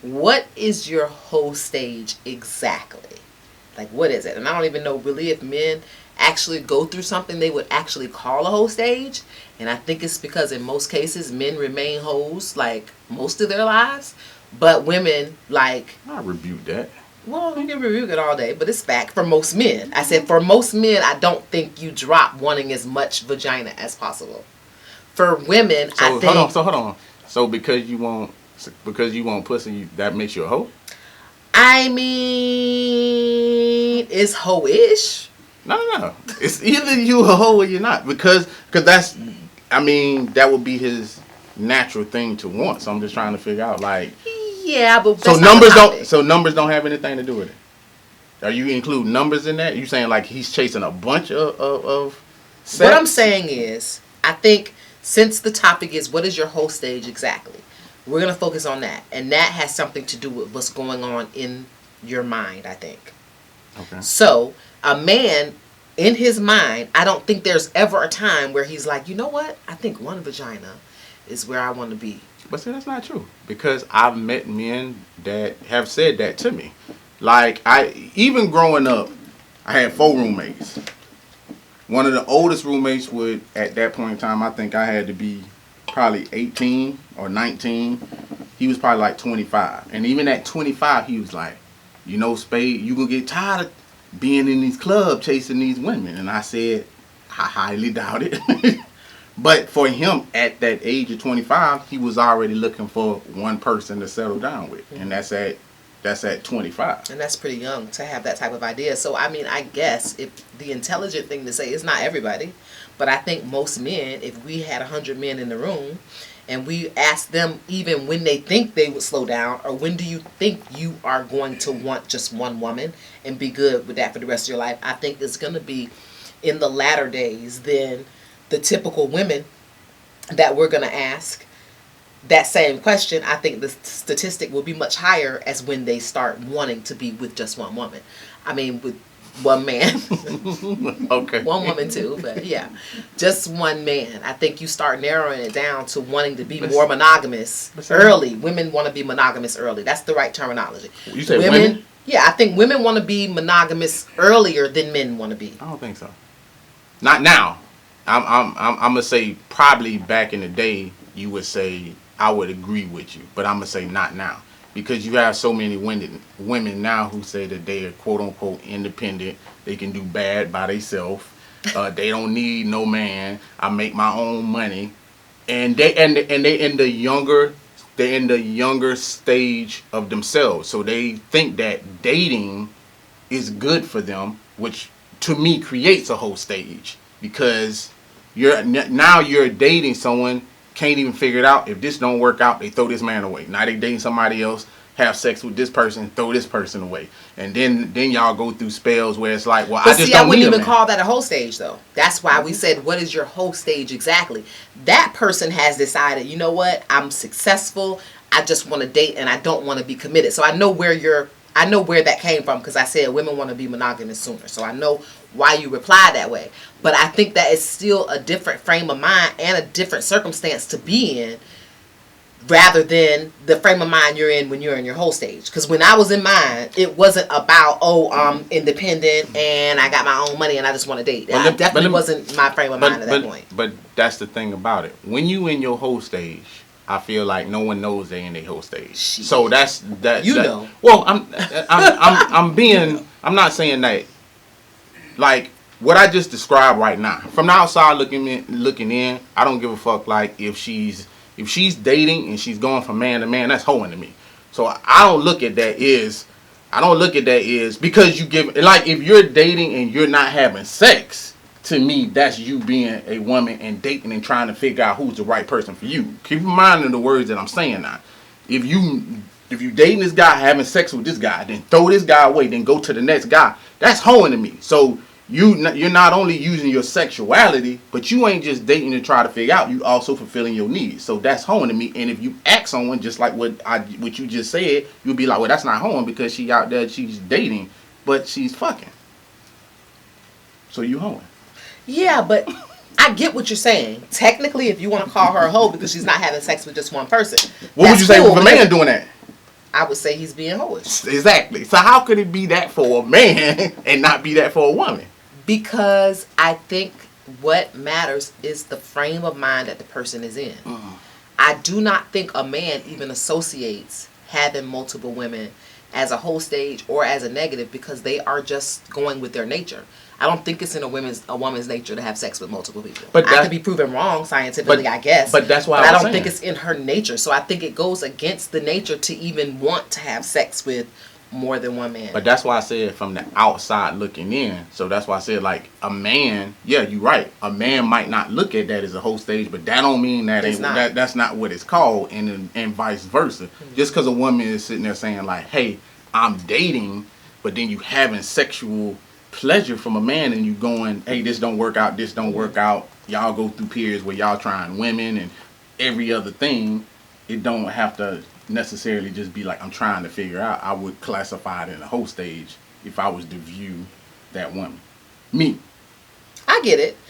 what is your whole stage exactly? Like, what is it? And I don't even know really if men actually go through something they would actually call a whole stage. And I think it's because in most cases, men remain hoes like most of their lives. But women, like, I rebuke that. well, you can rebuke it all day, but it's fact for most men. I said for most men, I don't think you drop wanting as much vagina as possible. For women, I think. Hold on. So because you want pussy, that makes you a hoe? I mean, it's hoe-ish. No. It's either you a hoe or you're not. Because that's, I mean, that would be his natural thing to want. So I'm just trying to figure out, like. Yeah, but So numbers don't. So numbers don't have anything to do with it. Are you include numbers in that? You saying like he's chasing a bunch of sex? What I'm saying is, I think since the topic is what is your whole stage exactly, we're gonna focus on that, and that has something to do with what's going on in your mind. I think. Okay. So a man, in his mind, I don't think there's ever a time where he's like, you know what? I think one vagina is where I want to be. But see, that's not true. Because I've met men that have said that to me. Like, even growing up, I had 4 roommates. One of the oldest roommates would, at that point in time, I think I had to be probably 18 or 19. He was probably like 25. And even at 25, he was like, you know, Spade, you gonna get tired of being in these clubs chasing these women. And I said, I highly doubt it. But for him, at that age of 25, he was already looking for one person to settle down with. And that's at 25. And that's pretty young to have that type of idea. So, I mean, I guess if the intelligent thing to say is not everybody, but I think most men, if we had 100 men in the room and we asked them even when they think they would slow down or when do you think you are going to want just one woman and be good with that for the rest of your life, I think it's going to be in the latter days than the typical women that we're going to ask that same question. I think the statistic will be much higher as when they start wanting to be with just one woman. I mean, with one man. Okay. One woman too, but yeah. Just one man. I think you start narrowing it down to wanting to be more monogamous early. Women want to be monogamous early. That's the right terminology. You say women? Yeah, I think women want to be monogamous earlier than men want to be. I don't think so. Not now. I'm gonna say probably back in the day you would say I would agree with you, but I'm gonna say not now because you have so many women now who say that they are quote unquote independent. They can do bad by themselves. They don't need no man. I make my own money, and they in the younger stage of themselves, so they think that dating is good for them, which to me creates a whole stage because you're dating someone, can't even figure it out. If this don't work out, they throw this man away. Now they dating somebody else, have sex with this person, throw this person away, and then y'all go through spells where it's like, well, but I just see, don't I wouldn't need even a man. call that a whole stage though. That's why we said, what is your whole stage exactly? That person has decided, you know what, I'm successful. I just want to date and I don't want to be committed. So I know where that came from because I said women want to be monogamous sooner. So I know why you reply that way. But I think that it's still a different frame of mind and a different circumstance to be in rather than the frame of mind you're in when you're in your whole stage. Because when I was in mine, it wasn't about, oh, I'm independent and I got my own money and I just want to date. That definitely wasn't my frame of mind at that point. But that's the thing about it. When you in your whole stage, I feel like no one knows they in their whole stage. Shit. So that's that. You know. Well, I'm not saying that. Like what I just described right now, from the outside looking in, I don't give a fuck. Like if she's dating and she's going from man to man, that's hoeing to me. So I don't look at that as because you give, like if you're dating and you're not having sex. To me, that's you being a woman and dating and trying to figure out who's the right person for you. Keep in mind in the words that I'm saying now. If you dating this guy, having sex with this guy, then throw this guy away, then go to the next guy, that's hoeing to me. So you're not only using your sexuality, but you ain't just dating to try to figure out. You also fulfilling your needs. So that's hoeing to me. And if you ask someone just like what you just said, you'll be like, well, that's not hoeing because she out there, she's dating, but she's fucking. So you hoeing. Yeah, but I get what you're saying. Technically, if you want to call her a hoe because she's not having sex with just one person. What would you say with a man doing that? I would say he's being hoish. Exactly. So how could it be that for a man and not be that for a woman? Because I think what matters is the frame of mind that the person is in. I do not think a man even associates having multiple women as a whole stage or as a negative, because they are just going with their nature. I don't think it's in a woman's nature to have sex with multiple people. But I could be proven wrong scientifically, I guess. But that's why I don't think it's in her nature. So I think it goes against the nature to even want to have sex with more than one man. But that's why I said from the outside looking in. So that's why I said, like, a man, yeah, you're right. A man might not look at that as a whole stage, but that don't mean that that's not what it's called, and vice versa. Mm-hmm. Just because a woman is sitting there saying, like, hey, I'm dating, but then you having sexual pleasure from a man and you going, hey, this don't work out, this don't work out. Y'all go through periods where y'all trying women and every other thing. It don't have to necessarily just be like I'm trying to figure out. I would classify it in a whole stage if I was to view that woman. Me. I get it.